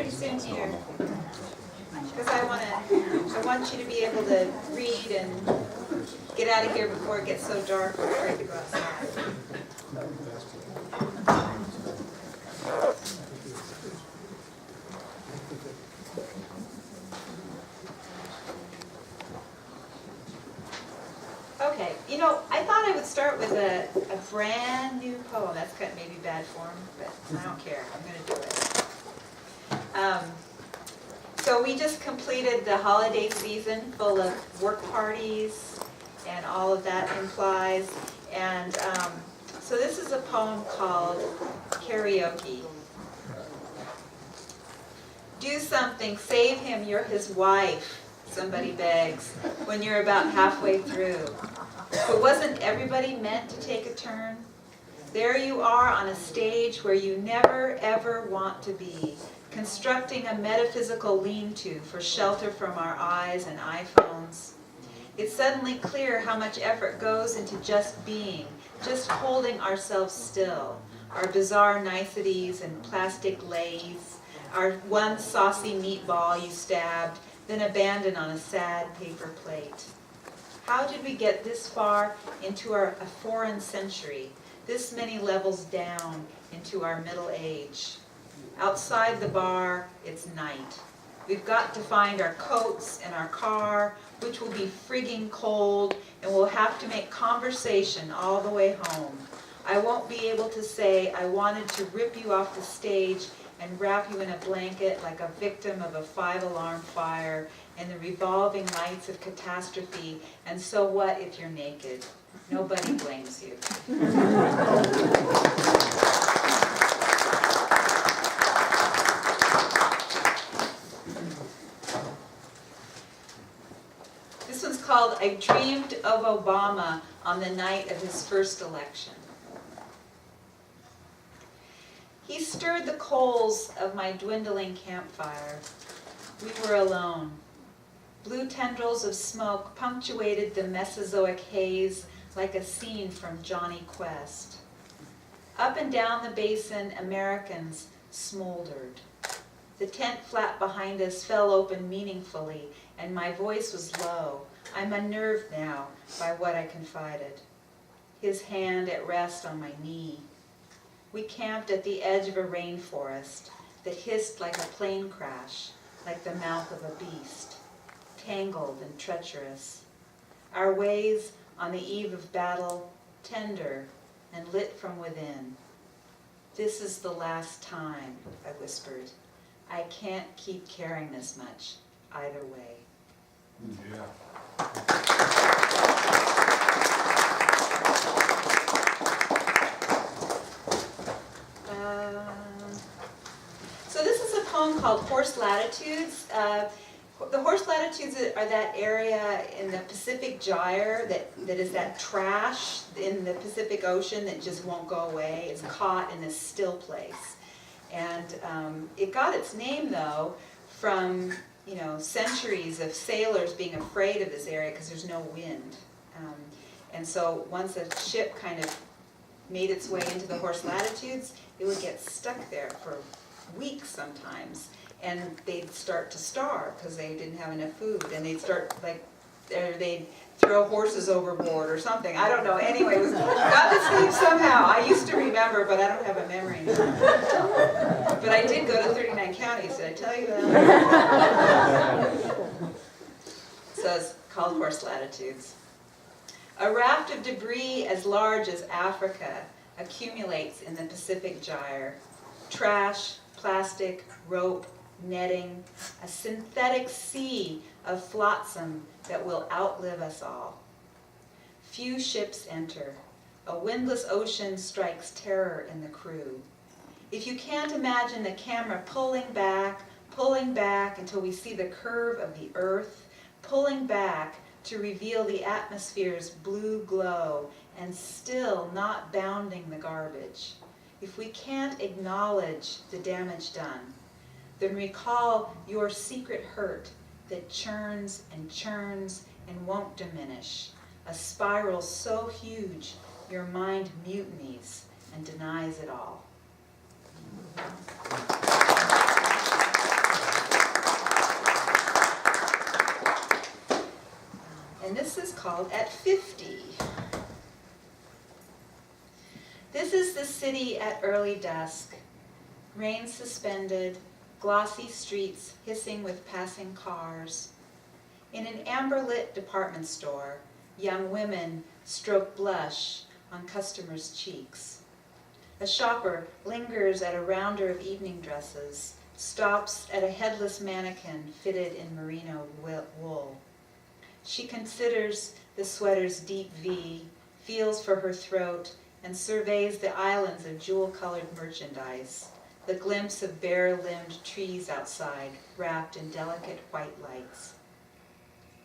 pretty soon here. Because I want you to be able to read and get out of here before it gets so dark we're afraid to go outside. Okay, you know, I thought I would start with a brand new poem. That's kind of maybe bad form, but I don't care. I'm going to do it. So we just completed the holiday season full of work parties and all of that implies. And so this is a poem called Karaoke. Do something, save him, you're his wife, somebody begs, when you're about halfway through. But wasn't everybody meant to take a turn? There you are on a stage where you never ever want to be, constructing a metaphysical lean-to for shelter from our eyes and iPhones. It's suddenly clear how much effort goes into just being, just holding ourselves still, our bizarre niceties and plastic lays, our one saucy meatball you stabbed, then abandoned on a sad paper plate. How did we get this far into a foreign century, this many levels down into our middle age? Outside the bar, it's night. We've got to find our coats and our car, which will be frigging cold, and we'll have to make conversation all the way home. I won't be able to say I wanted to rip you off the stage and wrap you in a blanket like a victim of a 5-alarm fire and the revolving lights of catastrophe, and so what if you're naked? Nobody blames you. This one's called I Dreamed of Obama on the night of his first election. He stirred the coals of my dwindling campfire. We were alone. Blue tendrils of smoke punctuated the Mesozoic haze like a scene from Johnny Quest. Up and down the basin, Americans smoldered. The tent flap behind us fell open meaningfully, and my voice was low. I'm unnerved now by what I confided. His hand at rest on my knee. We camped at the edge of a rainforest that hissed like a plane crash, like the mouth of a beast, tangled and treacherous. Our ways on the eve of battle, tender and lit from within. This is the last time, I whispered. I can't keep carrying this much, either way. Yeah. So this is a poem called Horse Latitudes. The Horse Latitudes are that area in the Pacific Gyre that is that trash in the Pacific Ocean that just won't go away. It's caught in this still place. And it got its name, though, from centuries of sailors being afraid of this area because there's no wind. And so once a ship kind of made its way into the Horse Latitudes, it would get stuck there for weeks sometimes, and they'd start to starve because they didn't have enough food, and they'd start they'd throw horses overboard or something. I don't know. Anyway, it got its name somehow. I used to remember, but I don't have a memory now. But I did go to 39 counties. Did I tell you that? So it's called Horse Latitudes. A raft of debris as large as Africa accumulates in the Pacific Gyre. Trash, plastic, rope, netting, a synthetic sea of flotsam that will outlive us all. Few ships enter. A windless ocean strikes terror in the crew. If you can't imagine the camera pulling back until we see the curve of the earth, pulling back to reveal the atmosphere's blue glow and still not bounding the garbage. If we can't acknowledge the damage done, then recall your secret hurt that churns and churns and won't diminish, a spiral so huge your mind mutinies and denies it all. And this is called At 50. This is the city at early dusk, rain suspended, glossy streets hissing with passing cars. In an amber-lit department store, young women stroke blush on customers' cheeks. A shopper lingers at a rounder of evening dresses, stops at a headless mannequin fitted in merino wool. She considers the sweater's deep V, feels for her throat, and surveys the islands of jewel-colored merchandise, the glimpse of bare-limbed trees outside, wrapped in delicate white lights.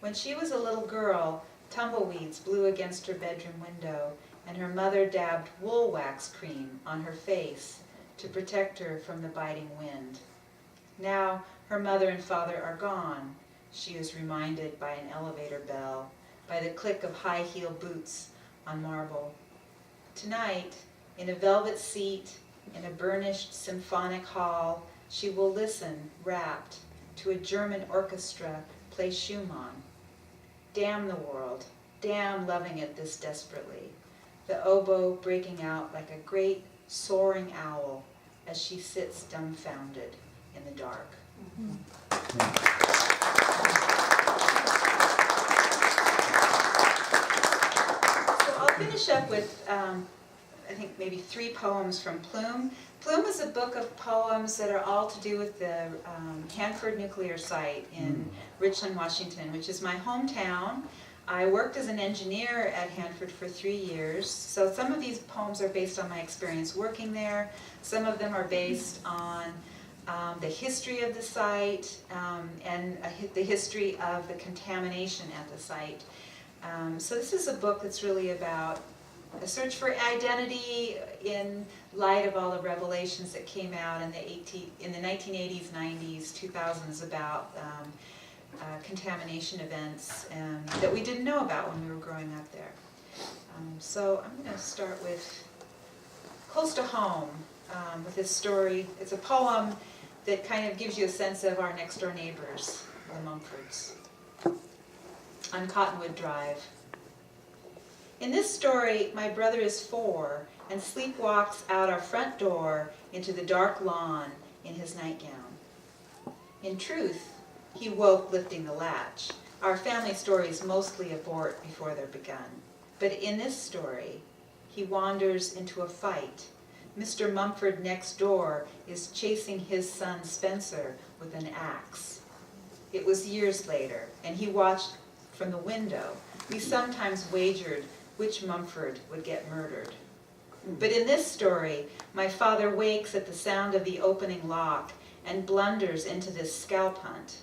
When she was a little girl, tumbleweeds blew against her bedroom window, and her mother dabbed wool wax cream on her face to protect her from the biting wind. Now her mother and father are gone, she is reminded by an elevator bell, by the click of high-heel boots on marble. Tonight, in a velvet seat, in a burnished symphonic hall, she will listen, rapt, to a German orchestra play Schumann. Damn the world, damn loving it this desperately, the oboe breaking out like a great soaring owl as she sits dumbfounded in the dark. So I'll finish up with, I think maybe 3 poems from Plume. Plume is a book of poems that are all to do with the Hanford nuclear site in Richland, Washington, which is my hometown. I worked as an engineer at Hanford for 3 years, so some of these poems are based on my experience working there. Some of them are based on the history of the site and the history of the contamination at the site. So this is a book that's really about a search for identity in light of all the revelations that came out in the 1980s, 90s, 2000s about contamination events that we didn't know about when we were growing up there. So I'm going to start with Close to Home with this story. It's a poem that kind of gives you a sense of our next door neighbors, the Mumfords. On Cottonwood Drive. In this story, my brother is 4 and sleepwalks out our front door into the dark lawn in his nightgown. In truth, he woke lifting the latch. Our family stories mostly abort before they're begun. But in this story, he wanders into a fight. Mr. Mumford next door is chasing his son Spencer with an axe. It was years later, and he watched from the window. We sometimes wagered which Mumford would get murdered. But in this story, my father wakes at the sound of the opening lock and blunders into this scalp hunt.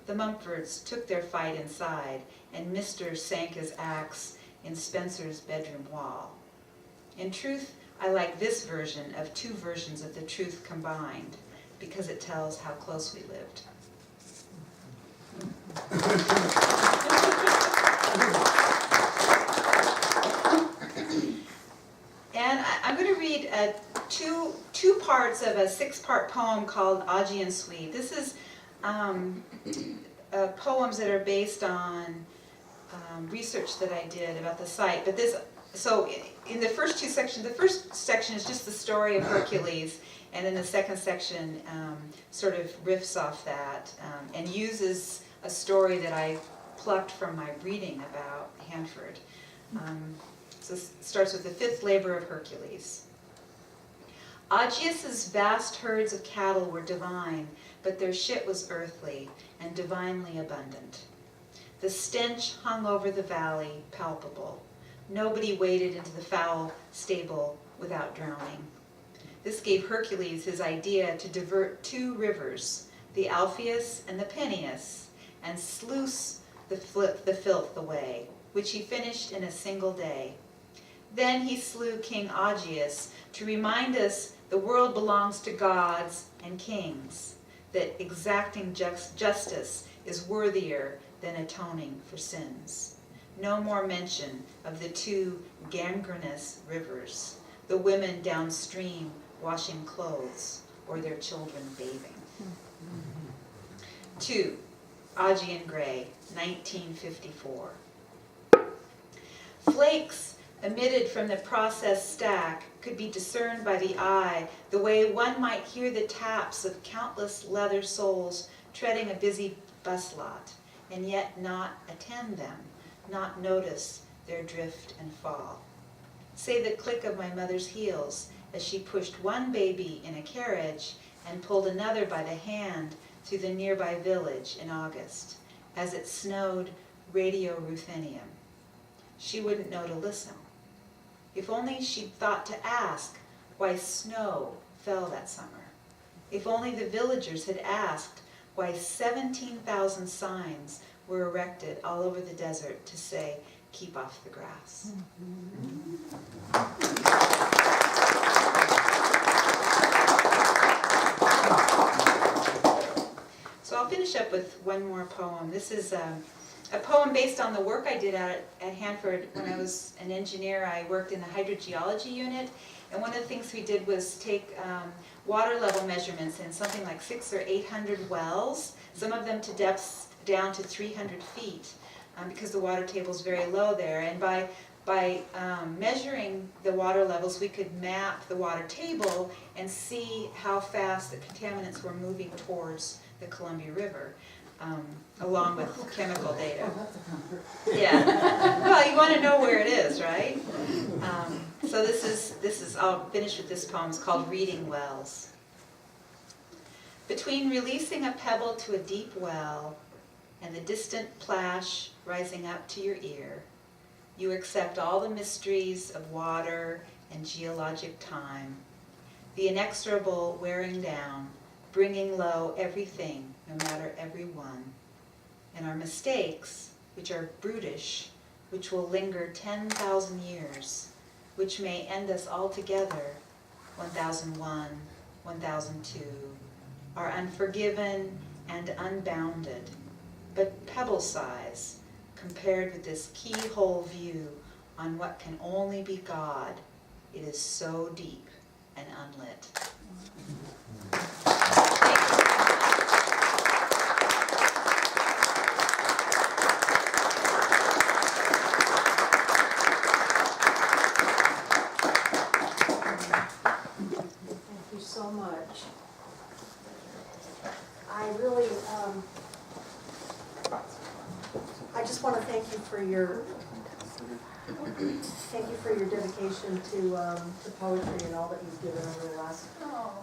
The Mumfords took their fight inside, and Mr. sank his axe in Spencer's bedroom wall. In truth, I like this version of 2 versions of the truth combined, because it tells how close we lived. And I'm going to read two parts of a 6-part poem called Augean Suite. This is poems that are based on research that I did about the site. But so in the first 2 sections, the first section is just the story of Hercules, and then the second section sort of riffs off that and uses a story that I plucked from my reading about Hanford. So it starts with the 5th labor of Hercules. Augeas's vast herds of cattle were divine, but their shit was earthly and divinely abundant. The stench hung over the valley, palpable. Nobody waded into the foul stable without drowning. This gave Hercules his idea to divert 2 rivers, the Alpheus and the Peneus, and sluice the filth away, which he finished in a single day. Then he slew King Augeas to remind us the world belongs to gods and kings, that exacting justice is worthier than atoning for sins. No more mention of the 2 gangrenous rivers, the women downstream washing clothes or their children bathing. 2. Augean Gray, 1954. Flakes emitted from the processed stack could be discerned by the eye, the way one might hear the taps of countless leather soles treading a busy bus lot, and yet not attend them, not notice their drift and fall. Say the click of my mother's heels as she pushed one baby in a carriage and pulled another by the hand through the nearby village in August, as it snowed radio ruthenium. She wouldn't know to listen. If only she'd thought to ask why snow fell that summer. If only the villagers had asked why 17,000 signs were erected all over the desert to say, keep off the grass. So I'll finish up with one more poem. This is a poem based on the work I did at Hanford when I was an engineer. I worked in the hydrogeology unit, and one of the things we did was take water level measurements in something like 600 or 800 wells, some of them to depths down to 300 feet, because the water table is very low there. And by measuring the water levels, we could map the water table and see how fast the contaminants were moving towards the Columbia River, along with chemical data. Yeah. Well, you want to know where it is, right? So this is. I'll finish with this poem. It's called Reading Wells. Between releasing a pebble to a deep well and the distant plash rising up to your ear, you accept all the mysteries of water and geologic time, the inexorable wearing down, bringing low everything, no matter every one, and our mistakes, which are brutish, which will linger 10,000 years, which may end us altogether, 1001, 1002, are unforgiven and unbounded, but pebble size, compared with this keyhole view on what can only be God, it is so deep and unlit. Thank you so much. I really, I just want to thank you for your dedication to poetry and all that you've given over the last,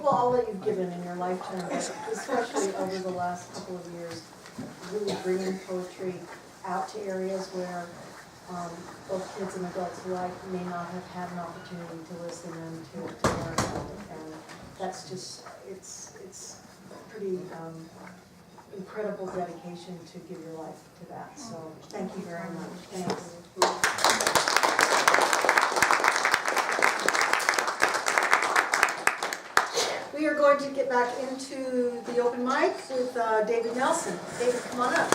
well, all that you've given in your lifetime, but especially over the last couple of years, really bringing poetry out to areas where both kids and adults alike may not have had an opportunity to listen and to learn about it. And that's just, it's pretty incredible dedication to give your life to that. So thank you very much. Thanks. We are going to get back into the open mic with David Nelson. David, come on up.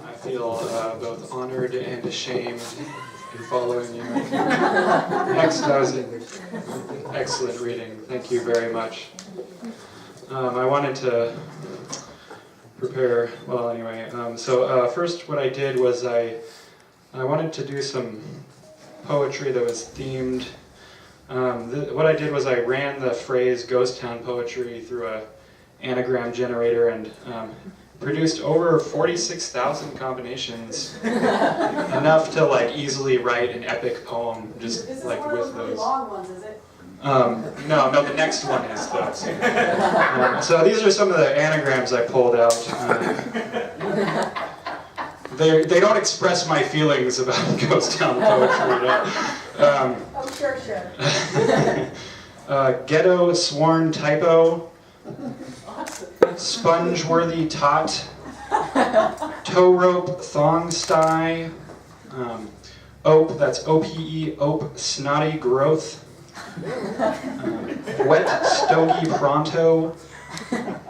I feel both honored and ashamed in following you. Excellent reading. Thank you very much. I wanted to prepare, well anyway, first what I did was I wanted to do some poetry that was themed. What I did was I ran the phrase ghost town poetry through a anagram generator and produced over 46,000 combinations, enough to like easily write an epic poem just This is like one of with those really those. long ones, is it? No, the next one is though. So these are some of the anagrams I pulled out. They don't express my feelings about ghost town poetry at all. Oh, sure. Ghetto sworn typo, Awesome. sponge-worthy tot, tow rope thong sty, ope, that's O-P-E, ope snotty growth, wet stogie pronto,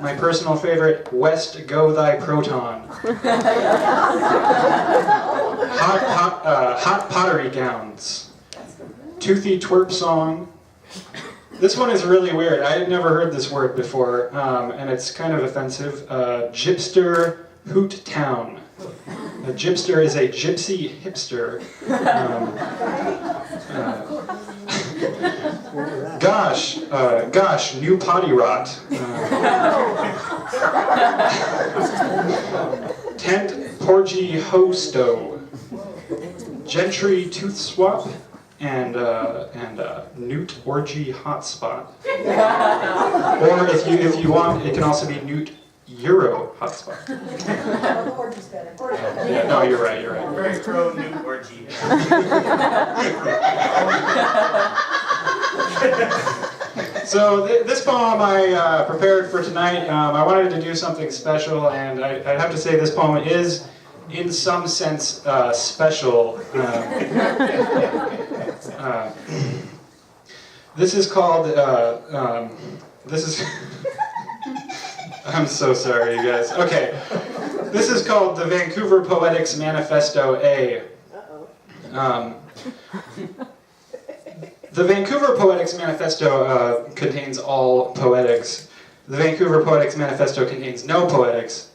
my personal favorite, west go thy proton, hot pottery gowns, toothy twerp song. This one is really weird. I had never heard this word before, and it's kind of offensive. Gypster Hoot Town. A gypster is a gypsy hipster. Gosh, new potty rot. Tent porgy hosto. Gentry tooth swap. And newt orgy hotspot. Or if you want, it can also be newt Euro hotspot. No, you're right. Very pro new orgy. So this poem I prepared for tonight. I wanted to do something special, and I have to say this poem is, in some sense, special. This is called. This is. I'm so sorry, you guys. Okay, this is called the Vancouver Poetics Manifesto A. The Vancouver Poetics Manifesto contains all poetics. The Vancouver Poetics Manifesto contains no poetics.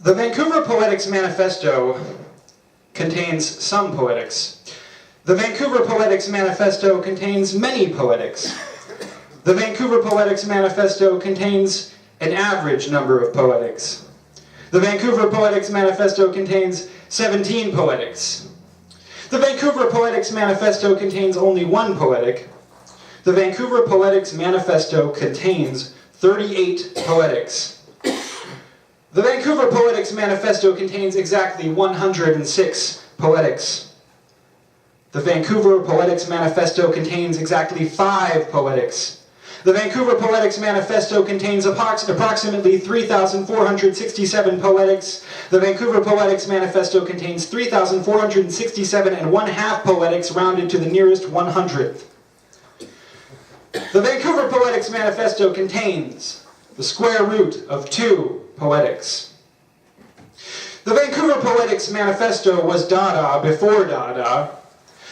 The Vancouver Poetics Manifesto contains some poetics. The Vancouver Poetics Manifesto contains many poetics. The Vancouver Poetics Manifesto contains an average number of poetics. The Vancouver Poetics Manifesto contains 17 poetics. The Vancouver Poetics Manifesto contains only one poetic. The Vancouver Poetics Manifesto contains 38 poetics. The Vancouver Poetics Manifesto contains exactly 106 poetics. The Vancouver Poetics Manifesto contains exactly 5 poetics. The Vancouver Poetics Manifesto contains approximately 3,467 poetics. The Vancouver Poetics Manifesto contains 3,467 and 1/2 poetics rounded to the nearest 100th. The Vancouver Poetics Manifesto contains the square root of 2 poetics. The Vancouver Poetics Manifesto was Dada before Dada.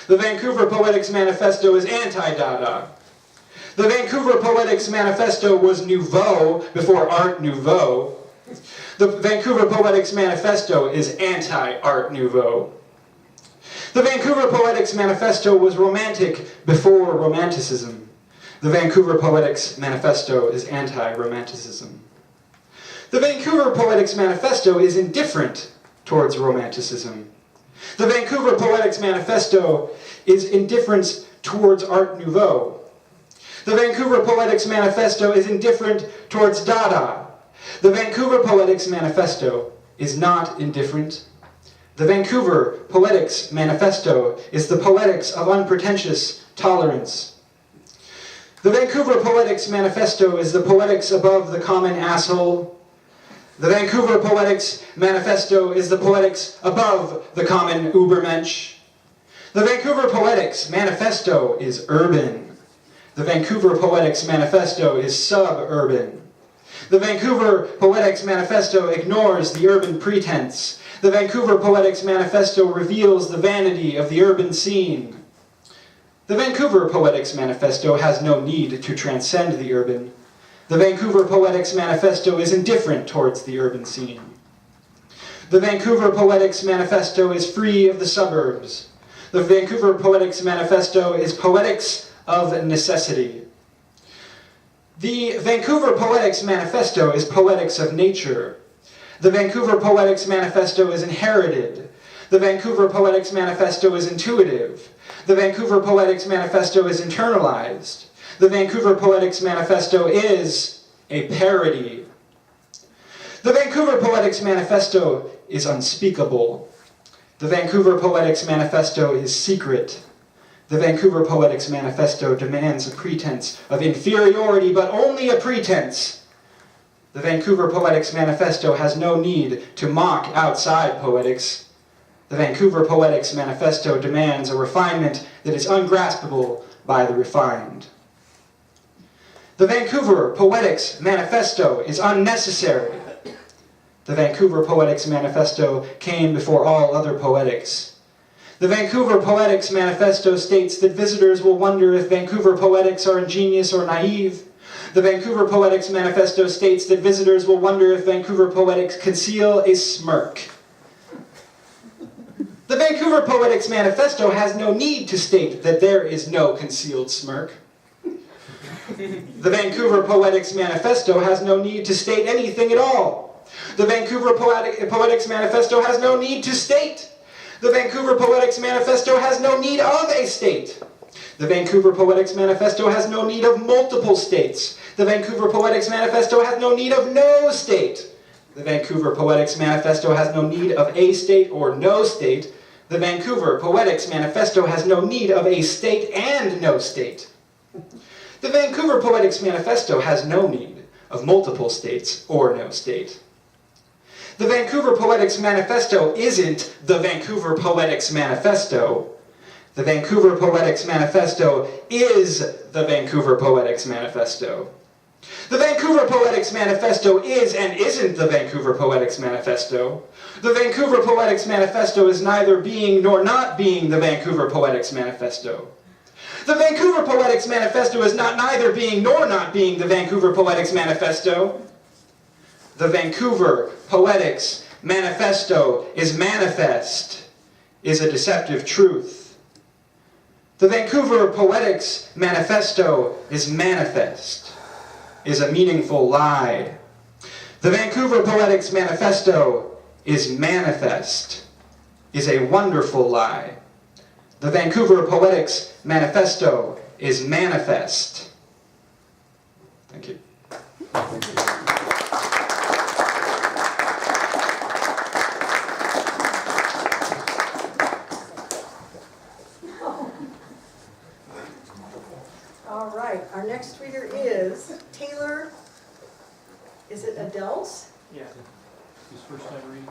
The Vancouver Poetics Manifesto is anti-Dada. The Vancouver Poetics Manifesto was Nouveau before Art Nouveau. The Vancouver Poetics Manifesto is anti-Art Nouveau. The Vancouver Poetics Manifesto was romantic before Romanticism. The Vancouver Poetics Manifesto is anti-Romanticism. The Vancouver Poetics Manifesto is indifferent towards Romanticism. The Vancouver Poetics Manifesto is indifference towards Art Nouveau. The Vancouver Poetics Manifesto is indifferent towards Dada. The Vancouver Poetics Manifesto is not indifferent. The Vancouver Poetics Manifesto is the poetics of unpretentious tolerance. The Vancouver Poetics Manifesto is the poetics above the common asshole. The Vancouver Poetics Manifesto is the poetics above the common Ubermensch. The Vancouver Poetics Manifesto is urban. The Vancouver Poetics Manifesto is suburban. The Vancouver Poetics Manifesto ignores the urban pretense. The Vancouver Poetics Manifesto reveals the vanity of the urban scene. The Vancouver Poetics Manifesto has no need to transcend the urban. The Vancouver Poetics Manifesto is indifferent towards the urban scene. The Vancouver Poetics Manifesto is free of the suburbs. The Vancouver Poetics Manifesto is poetics of necessity. The Vancouver Poetics Manifesto is poetics of nature. The Vancouver Poetics Manifesto is inherited. The Vancouver Poetics Manifesto is intuitive. The Vancouver Poetics Manifesto is internalized. The Vancouver Poetics Manifesto is a parody. The Vancouver Poetics Manifesto is unspeakable. The Vancouver Poetics Manifesto is secret. The Vancouver Poetics Manifesto demands a pretense of inferiority, but only a pretense. The Vancouver Poetics Manifesto has no need to mock outside poetics. The Vancouver Poetics Manifesto demands a refinement that is ungraspable by the refined. The Vancouver Poetics Manifesto is unnecessary. The Vancouver Poetics Manifesto came before all other poetics. The Vancouver Poetics Manifesto states that visitors will wonder if Vancouver poetics are ingenious or naive. The Vancouver Poetics Manifesto states that visitors will wonder if Vancouver poetics conceal a smirk. The Vancouver Poetics Manifesto has no need to state that there is no concealed smirk. The Vancouver Poetics Manifesto has no need to state anything at all. The Vancouver Poetics Manifesto has no need to state. The Vancouver Poetics Manifesto has no need of a state. The Vancouver Poetics Manifesto has no need of multiple states. The Vancouver Poetics Manifesto has no need of no state. The Vancouver Poetics Manifesto has no need of a state or no state. The Vancouver Poetics Manifesto has no need of a state and no state. The Vancouver Poetics Manifesto has no need of multiple states or no state. The Vancouver Poetics Manifesto isn't the Vancouver Poetics Manifesto. The Vancouver Poetics Manifesto is the Vancouver Poetics Manifesto. The Vancouver Poetics Manifesto is and isn't the Vancouver Poetics Manifesto. The Vancouver Poetics Manifesto is neither being nor not being the Vancouver Poetics Manifesto. The Vancouver Poetics Manifesto is not neither being nor not being the Vancouver Poetics Manifesto. The Vancouver Poetics Manifesto is manifest, is a deceptive truth. The Vancouver Poetics Manifesto is manifest, is a meaningful lie. The Vancouver Poetics Manifesto is manifest, is a wonderful lie. The Vancouver Poetics Manifesto is manifest. Thank you. All right, our next reader is Taylor, is it Adels? Yeah. His first time reading.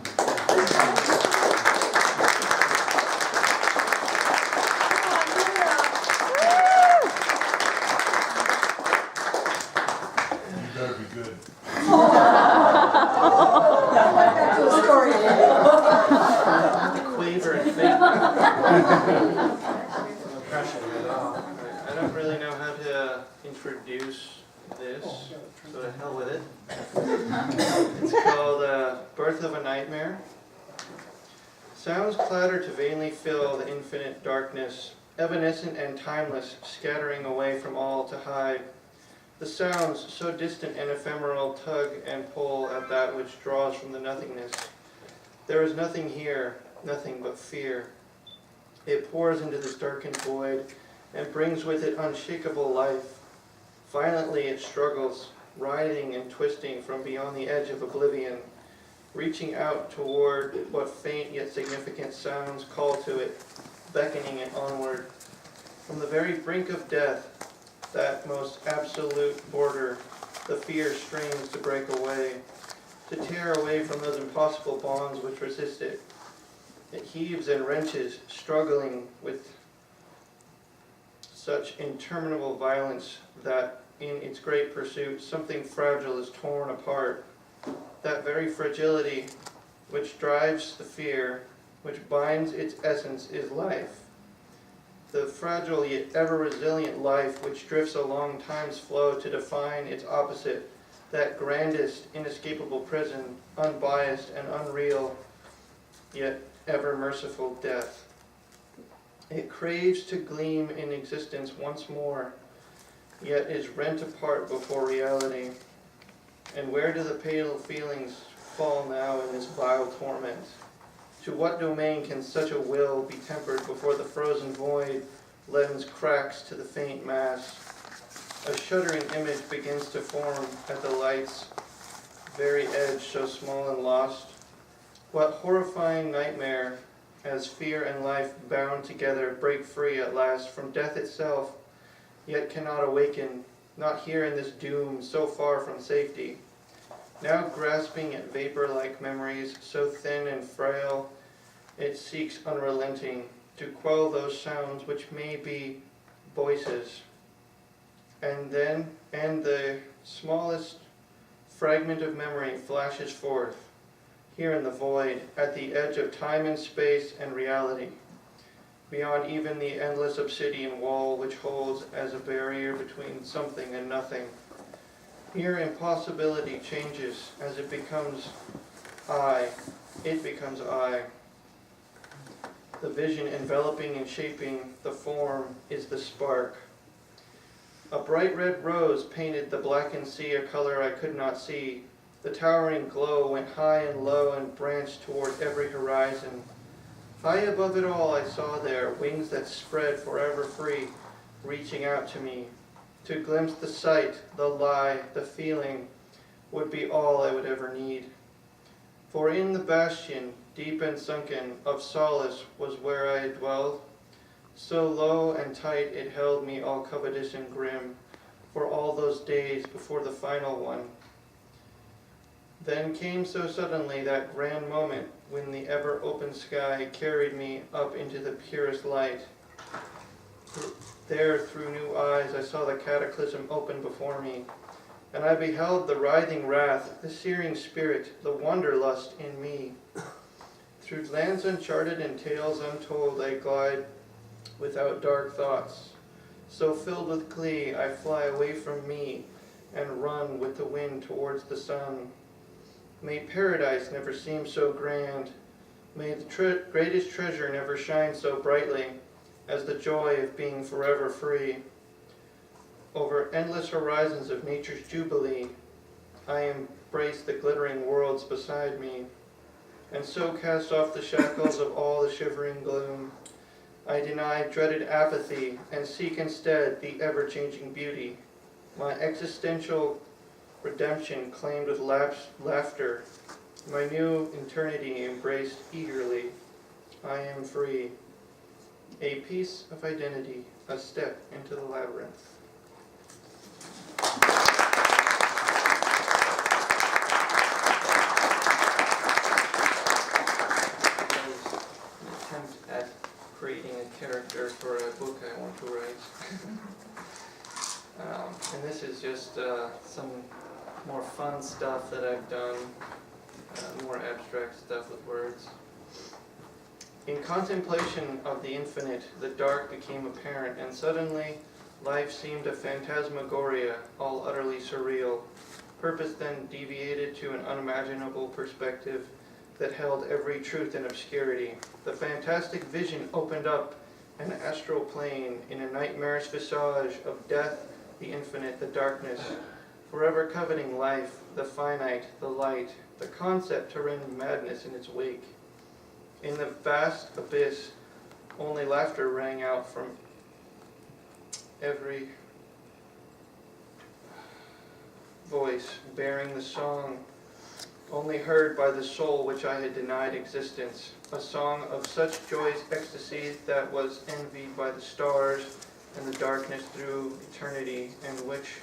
You better be good. That's a story. Quaver and fake. No pressure at all. I don't really know how to introduce this, so to hell with it. It's called Birth of a Nightmare. Sounds clatter to vainly fill the infinite darkness, evanescent and timeless, scattering away from all to hide. The sounds, so distant and ephemeral, tug and pull at that which draws from the nothingness. There is nothing here, nothing but fear. It pours into this darkened void and brings with it unshakable life. Violently it struggles, writhing and twisting from beyond the edge of oblivion, reaching out toward what faint yet significant sounds call to it, beckoning it onward. From the very brink of death, that most absolute border, the fear strains to break away, to tear away from those impossible bonds which resist it. It heaves and wrenches, struggling with such interminable violence that in its great pursuit something fragile is torn apart. That very fragility which drives the fear, which binds its essence, is life. The fragile yet ever resilient life which drifts along time's flow to define its opposite, that grandest, inescapable prison, unbiased and unreal, yet ever merciful death. It craves to gleam in existence once more, yet is rent apart before reality. And where do the pale feelings fall now in this vile torment? To what domain can such a will be tempered before the frozen void lends cracks to the faint mass? A shuddering image begins to form at the light's very edge, so small and lost. What horrifying nightmare, as fear and life bound together break free at last from death itself, yet cannot awaken, not here in this doom so far from safety. Now grasping at vapor-like memories, so thin and frail, it seeks unrelenting to quell those sounds which may be voices. And the smallest fragment of memory flashes forth, here in the void, at the edge of time and space and reality. beyond even the endless obsidian wall which holds as a barrier between something and nothing. Mere impossibility changes as it becomes I. It becomes I. The vision enveloping and shaping the form is the spark. A bright red rose painted the blackened sea a color I could not see. The towering glow went high and low and branched toward every horizon. High above it all I saw there wings that spread forever free, reaching out to me. To glimpse the sight, the lie, the feeling would be all I would ever need. For in the bastion, deep and sunken, of solace was where I dwelled. So low and tight it held me all covetous and grim, for all those days before the final one. Then came so suddenly that grand moment when the ever-open sky carried me up into the purest light. There, through new eyes, I saw the cataclysm open before me, and I beheld the writhing wrath, the searing spirit, the wanderlust in me. Through lands uncharted and tales untold I glide without dark thoughts. So filled with glee I fly away from me and run with the wind towards the sun. May paradise never seem so grand. May the greatest treasure never shine so brightly as the joy of being forever free. Over endless horizons of nature's jubilee, I embrace the glittering worlds beside me, and so cast off the shackles of all the shivering gloom. I deny dreaded apathy and seek instead the ever-changing beauty. My existential redemption claimed with laughter, my new eternity embraced eagerly. I am free. A piece of identity, a step into the labyrinth. Attempt at creating a character for a book I want to write. And this is just some more fun stuff that I've done, more abstract stuff with words. In contemplation of the infinite, the dark became apparent, and suddenly life seemed a phantasmagoria, all utterly surreal. Purpose then deviated to an unimaginable perspective that held every truth in obscurity. The fantastic vision opened up an astral plane in a nightmarish visage of death, the infinite, the darkness, forever coveting life, the finite, the light, the concept to rend madness in its wake. In the vast abyss, only laughter rang out from every voice, bearing the song only heard by the soul which I had denied existence, a song of such joyous ecstasy that was envied by the stars and the darkness through eternity, and which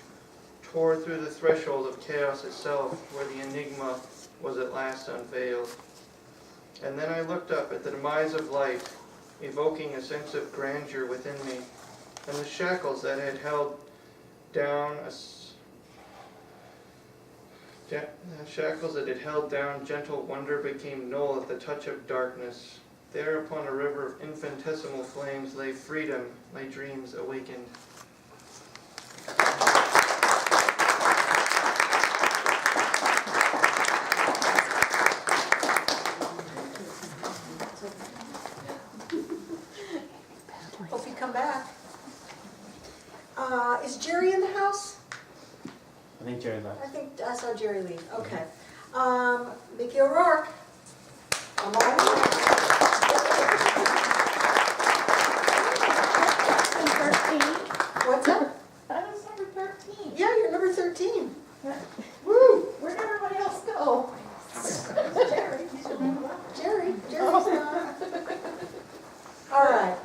tore through the threshold of chaos itself, where the enigma was at last unveiled. And then I looked up at the demise of light, evoking a sense of grandeur within me, and the shackles that had held down gentle wonder became null at the touch of darkness. There upon a river of infinitesimal flames lay freedom, my dreams awakened. Hope you come back. Is Jerry in the house? I think Jerry left. I think I saw Jerry leave. Okay. Mickey O'Rourke. Come on. 13. What's that? I was number 13. Yeah, you're number 13. Woo! Where'd everybody else go? Jerry. Jerry's not. All right.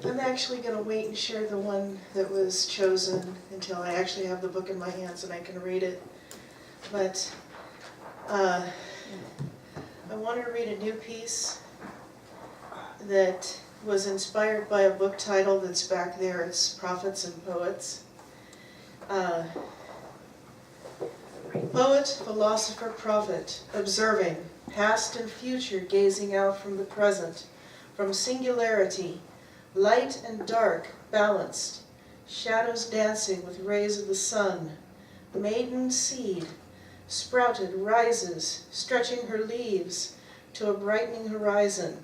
I'm actually going to wait and share the one that was chosen until I actually have the book in my hands and I can read it. But I want to read a new piece that was inspired by a book title that's back there. It's Prophets and Poets. Poet, philosopher, prophet, observing, past and future gazing out from the present, from singularity, light and dark balanced, shadows dancing with rays of the sun, maiden seed, sprouted, rises, stretching her leaves to a brightening horizon,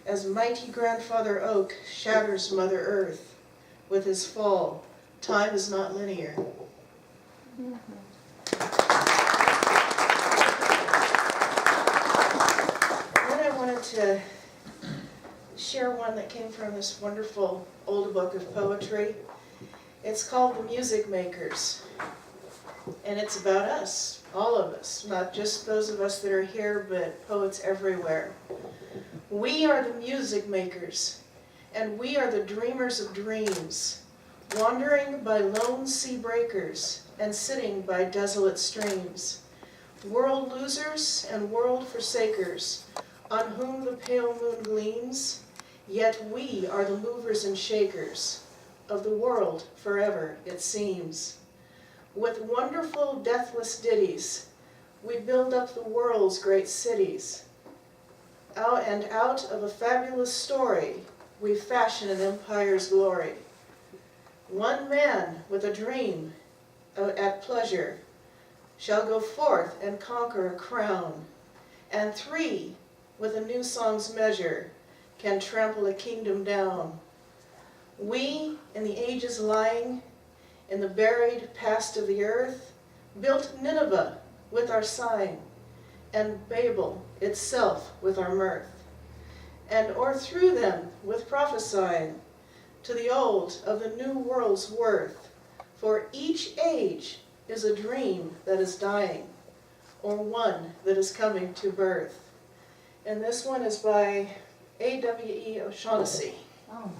as mighty grandfather oak shatters Mother Earth with his fall. Time is not linear. Then I wanted to share one that came from this wonderful old book of poetry. It's called The Music Makers. And it's about us, all of us, not just those of us that are here, but poets everywhere. We are the music makers, and we are the dreamers of dreams, wandering by lone sea breakers and sitting by desolate streams. World losers and world forsakers, on whom the pale moon gleams, yet we are the movers and shakers of the world forever, it seems. With wonderful deathless ditties, we build up the world's great cities. Out of a fabulous story, we fashion an empire's glory. One man with a dream at pleasure shall go forth and conquer a crown, and three with a new song's measure can trample a kingdom down. We, in the ages lying, in the buried past of the earth, built Nineveh with our sighing, and Babel itself with our mirth, and o'erthrew them with prophesying to the old of the new world's worth. For each age is a dream that is dying, or one that is coming to birth. And this one is by A.W.E. O'Shaughnessy. Oh.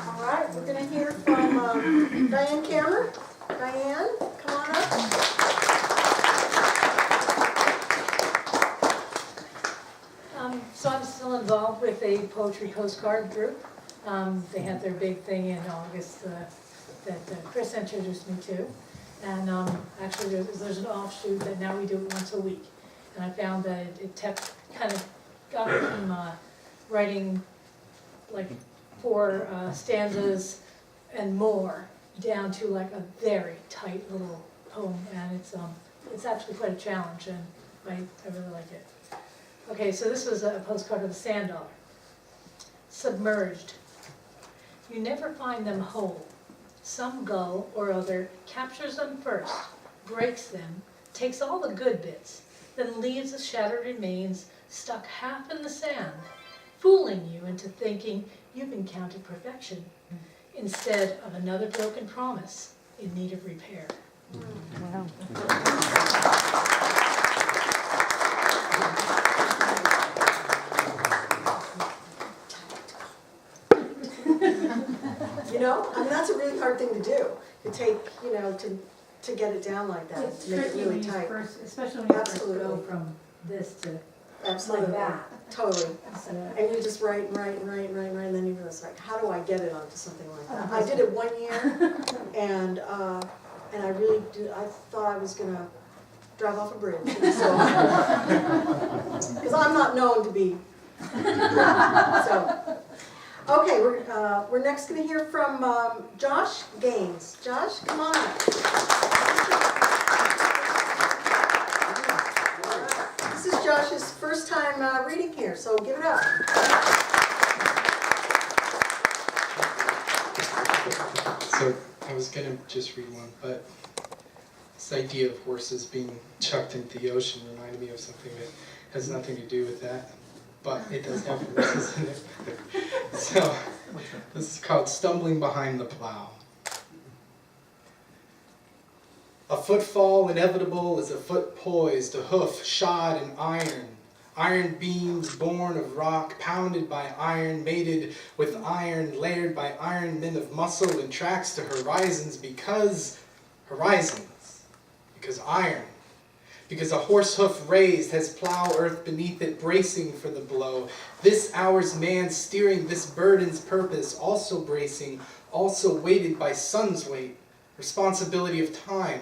All right, we're gonna hear from Diane Cameron. Diane, come on up. So I'm still involved with a poetry postcard group. They had their big thing in August that Chris introduced me to. And actually there's an offshoot that now we do it once a week. And I found that it kind of got me from writing like 4 stanzas and more down to like a very tight little poem. And it's actually quite a challenge, and I really like it. Okay, so this was a postcard of the sand dollar. Submerged. You never find them whole. Some gull or other captures them first, breaks them, takes all the good bits, then leaves the shattered remains stuck half in the sand, fooling you into thinking you've encountered perfection, instead of another broken promise in need of repair. You know, I mean, that's a really hard thing to do, to take, you know, to get it down like that, It's to make it tricky really when you tight. first, especially when you first Absolutely. go from this to Absolutely. like that. Totally. So, And you just write, and then you realize, like, how do I get it onto something like that? I did it one year, and I really did, I thought I was gonna drive off a bridge, so. Because I'm not known to be, so. Okay, we're next gonna hear from Josh Gaines. Josh, come on up. This is Josh's first time reading here, so give it up. So I was gonna just read one, but this idea of horses being chucked into the ocean reminded me of something that has nothing to do with that, but it does have horses in it. So this is called Stumbling Behind the Plow. A footfall inevitable is a foot poised, a hoof shod in iron. Iron beams born of rock, pounded by iron, mated with iron, layered by iron men of muscle and tracks to horizons because iron. because a horse hoof raised has plow earth beneath it, bracing for the blow. This hour's man steering this burden's purpose, also bracing, also weighted by sun's weight, responsibility of time.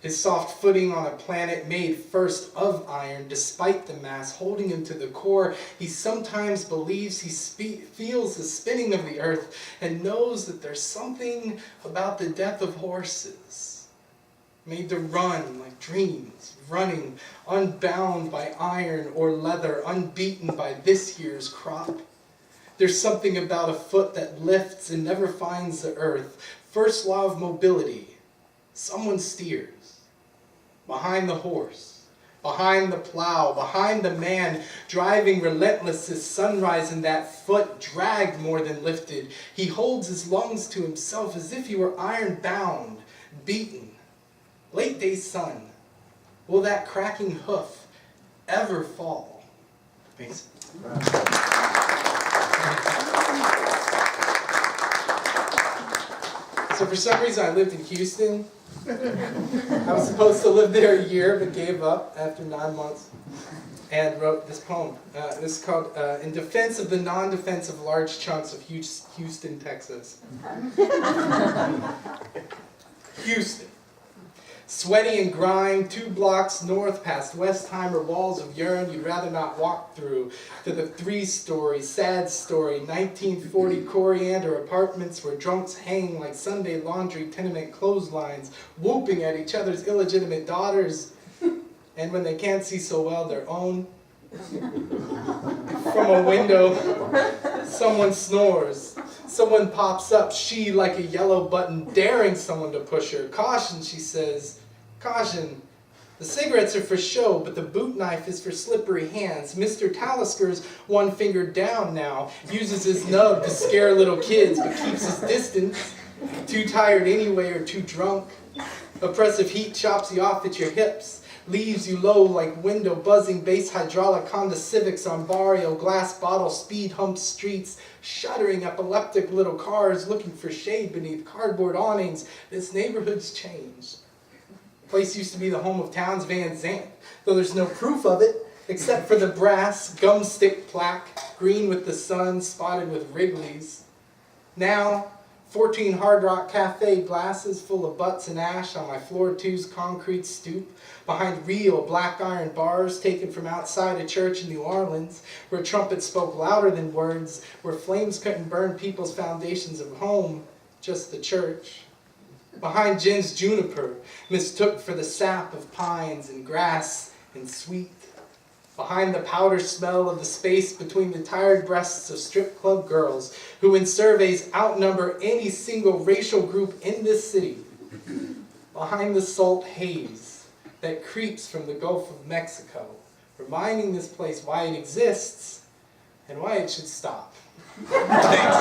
His soft footing on a planet made first of iron, despite the mass holding him to the core, he sometimes believes he feels the spinning of the earth and knows that there's something about the death of horses. Made to run like dreams, running, unbound by iron or leather, unbeaten by this year's crop. There's something about a foot that lifts and never finds the earth. First law of mobility, someone steers. Behind the horse, behind the plow, behind the man, driving relentless as sunrise, and that foot dragged more than lifted. He holds his lungs to himself as if he were iron-bound, beaten. Late day sun, will that cracking hoof ever fall? Thanks. So for some reason I lived in Houston. I was supposed to live there a year, but gave up after 9 months and wrote this poem. This is called In Defense of the Non-Defense of Large Chunks of Houston, Texas. Houston. Sweaty and grime, 2 blocks north past Westheimer walls of urine you'd rather not walk through, to the 3-story, sad story, 1940 coriander apartments where drunks hang like Sunday laundry tenement clotheslines, whooping at each other's illegitimate daughters, and when they can't see so well, their own. From a window, someone snores. Someone pops up, she like a yellow button, daring someone to push her. Caution, she says. Caution. The cigarettes are for show, but the boot knife is for slippery hands. Mr. Talisker's one finger down now, uses his nub to scare little kids, but keeps his distance. Too tired anyway or too drunk. Oppressive heat chops you off at your hips. Leaves you low like window buzzing bass hydraulic Honda Civics on barrio glass bottle speed hump streets, shuddering epileptic little cars looking for shade beneath cardboard awnings. This neighborhood's changed. The place used to be the home of Towns Van Zandt, though there's no proof of it except for the brass gum stick plaque, green with the sun, spotted with Wrigley's. Now 14 Hard Rock Cafe glasses full of butts and ash on my floor 2's concrete stoop, behind real black iron bars taken from outside a church in New Orleans, where trumpets spoke louder than words, where flames couldn't burn people's foundations of home, just the church. Behind Jen's juniper, mistook for the sap of pines and grass and sweet. Behind the powder smell of the space between the tired breasts of strip club girls, who in surveys outnumber any single racial group in this city. Behind the salt haze that creeps from the Gulf of Mexico, reminding this place why it exists and why it should stop. Thanks.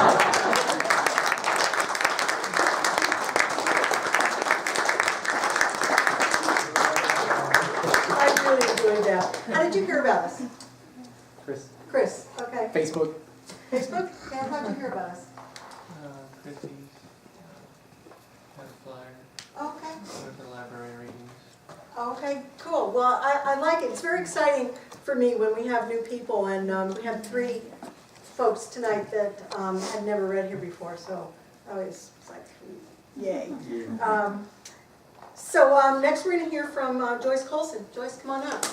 I really enjoyed that. How did you hear about us? Chris. Chris, okay. Facebook. Facebook? Yeah, how'd you hear about us? Chrissy had a flyer Okay. for the library readings. Okay, cool. Well, I like it. It's very exciting for me when we have new people, and we have 3 folks tonight that had never read here before, so it's like, yay. So next we're going to hear from Joyce Colson. Joyce, come on up.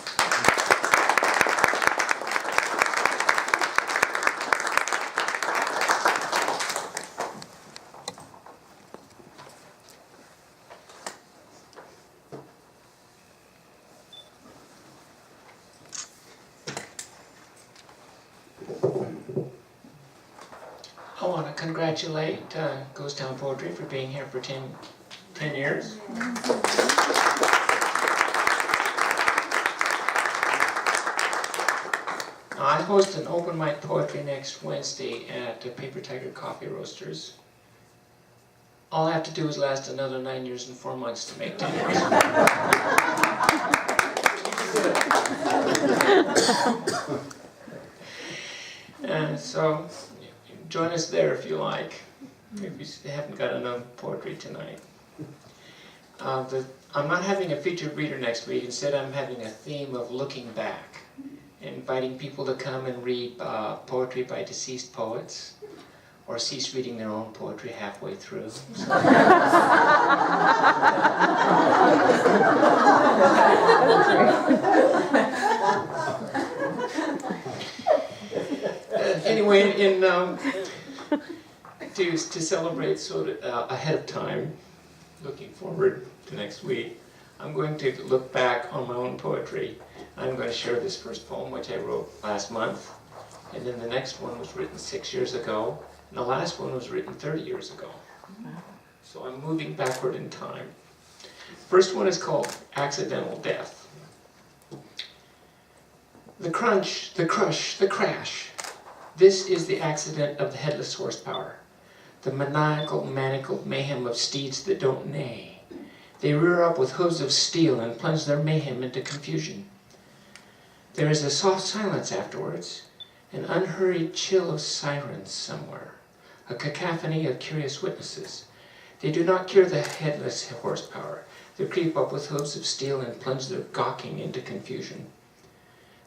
I want to congratulate Ghost Town Poetry for being here for 10 years. I host an open mic poetry next Wednesday at Paper Tiger Coffee Roasters. All I have to do is last another 9 years and 4 months to make 10 years. So join us there if you like, if you haven't got enough poetry tonight. The I'm not having a featured reader next week. Instead, I'm having a theme of looking back, inviting people to come and read poetry by deceased poets, or cease reading their own poetry halfway through. Anyway, to celebrate sort of ahead of time, looking forward to next week, I'm going to look back on my own poetry. I'm going to share this first poem, which I wrote last month, and then the next one was written 6 years ago, and the last one was written 30 years ago. So I'm moving backward in time. First one is called Accidental Death. The crunch, the crush, the crash. This is the accident of the headless horsepower. The maniacal mayhem of steeds that don't neigh. They rear up with hooves of steel and plunge their mayhem into confusion. There is a soft silence afterwards, an unhurried chill of sirens somewhere, a cacophony of curious witnesses. They do not cure the headless horsepower. They creep up with hooves of steel and plunge their gawking into confusion.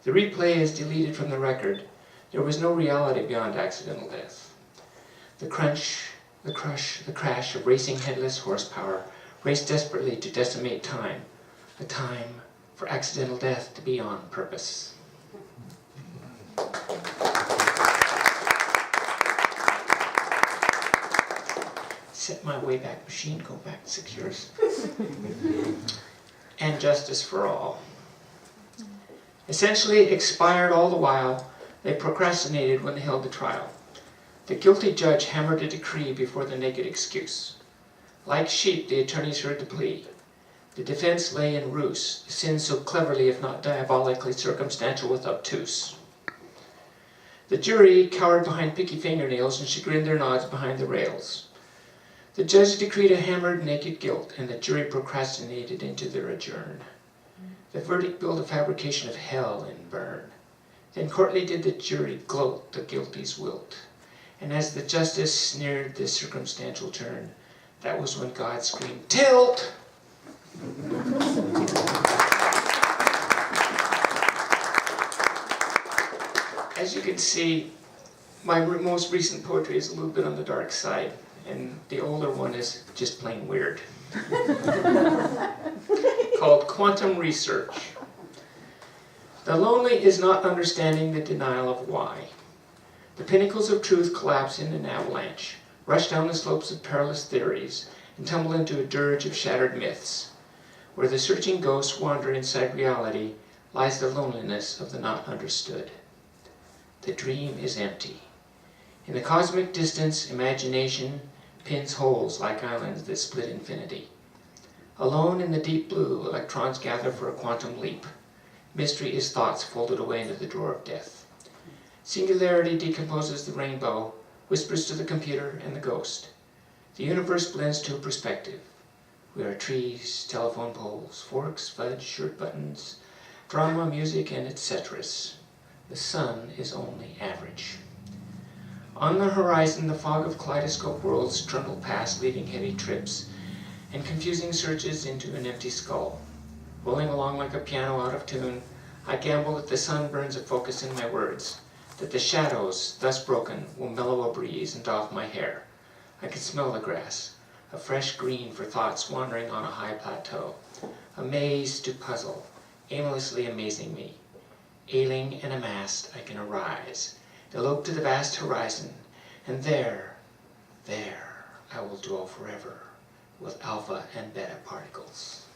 The replay is deleted from the record. There was no reality beyond accidental death. The crunch, the crush, the crash of racing headless horsepower raced desperately to decimate time, a time for accidental death to be on purpose. Set my Wayback Machine, go back 6 years. And justice for all. Essentially expired all the while, they procrastinated when they held the trial. The guilty judge hammered a decree before the naked excuse. Like sheep, the attorneys heard the plea. The defense lay in ruse, the sin so cleverly, if not diabolically circumstantial, was obtuse. The jury cowered behind picky fingernails and chagrined their nods behind the rails. The judge decreed a hammered naked guilt, and the jury procrastinated into their adjourn. The verdict billed a fabrication of hell and burn. Then courtly did the jury gloat the guilty's wilt. And as the justice sneered this circumstantial turn, that was when God screamed, "Tilt!" As you can see, my most recent poetry is a little bit on the dark side, and the older one is just plain weird. Called Quantum Research. The lonely is not understanding the denial of why. The pinnacles of truth collapse in an avalanche, rush down the slopes of perilous theories, and tumble into a dirge of shattered myths. Where the searching ghosts wander inside reality lies the loneliness of the not understood. The dream is empty. In the cosmic distance, imagination pins holes like islands that split infinity. Alone in the deep blue, electrons gather for a quantum leap. Mystery is thoughts folded away into the drawer of death. Singularity decomposes the rainbow, whispers to the computer and the ghost. The universe blends to a perspective. We are trees, telephone poles, forks, fudge, shirt buttons, drama, music, and etc. The sun is only average. On the horizon, the fog of kaleidoscope worlds trundle past, leaving heavy trips and confusing searches into an empty skull. Rolling along like a piano out of tune, I gamble that the sun burns a focus in my words, that the shadows, thus broken, will mellow a breeze and doff my hair. I can smell the grass, a fresh green for thoughts wandering on a high plateau, a maze to puzzle, aimlessly amazing me. Ailing and amassed, I can arise, elope to the vast horizon, and there I will dwell forever with alpha and beta particles.